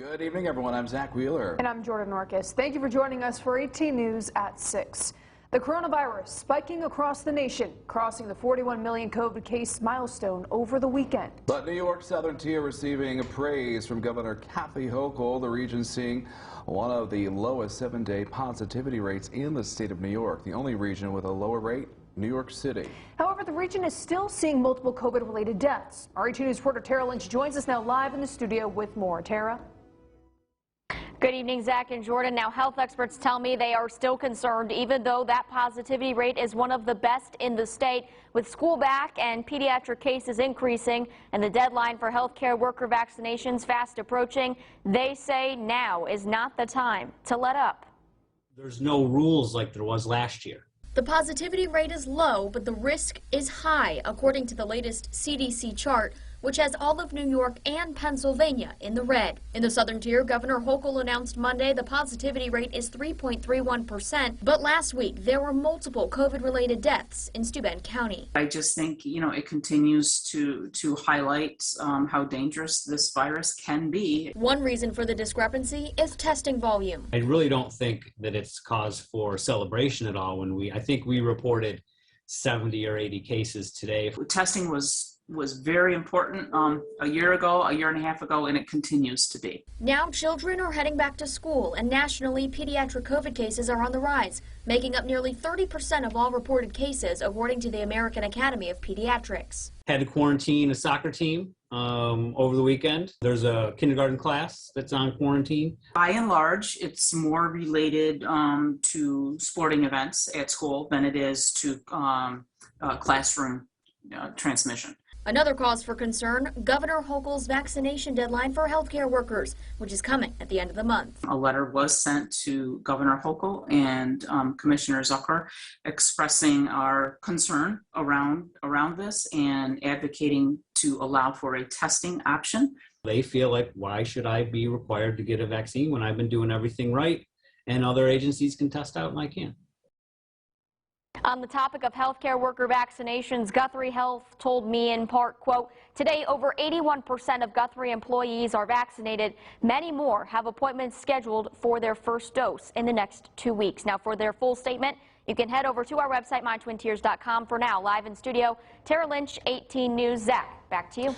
Good evening, everyone. I'm Zach Wheeler. And I'm Jordan Orkis. Thank you for joining us for 18 News at 6. The coronavirus spiking across the nation, crossing the 41 million COVID case milestone over the weekend. But New York's southern tier receiving praise from Governor Kathy Hochul, the region seeing one of the lowest 7-day positivity rates in the state of New York. The only region with a lower rate, New York City. However, the region is still seeing multiple COVID-related deaths. Our 18 News reporter Tara Lynch joins us now live in the studio with more. Tara? Good evening, Zach and Jordan. Now, health experts tell me they are still concerned, even though that positivity rate is one of the best in the state. With school back and pediatric cases increasing and the deadline for healthcare worker vaccinations fast approaching, they say now is not the time to let up. There's no rules like there was last year. The positivity rate is low, but the risk is high, according to the latest CDC chart, which has all of New York and Pennsylvania in the red. In the southern tier, Governor Hochul announced Monday the positivity rate is 3.31%, but last week there were multiple COVID-related deaths in Steuben County. I just think, it continues to highlight how dangerous this virus can be. One reason for the discrepancy is testing volume. I really don't think that it's cause for celebration at all. I think we reported 70 or 80 cases today. Testing was very important a year ago, a year and a half ago, and it continues to be. Now children are heading back to school, and nationally pediatric COVID cases are on the rise, making up nearly 30% of all reported cases, according to the American Academy of Pediatrics. Had to quarantine a soccer team over the weekend. There's a kindergarten class that's on quarantine. By and large, it's more related to sporting events at school than it is to classroom transmission. Another cause for concern, Governor Hochul's vaccination deadline for healthcare workers, which is coming at the end of the month. A letter was sent to Governor Hochul and Commissioner Zucker expressing our concern around this and advocating to allow for a testing option. They feel like, why should I be required to get a vaccine when I've been doing everything right and other agencies can test out and I can't? On the topic of healthcare worker vaccinations, Guthrie Health told me in part, quote, today over 81% of Guthrie employees are vaccinated. Many more have appointments scheduled for their first dose in the next 2 weeks. Now, for their full statement, you can head over to our website, mytwintiers.com. For now, live in studio, Tara Lynch, 18 News. Zach, back to you.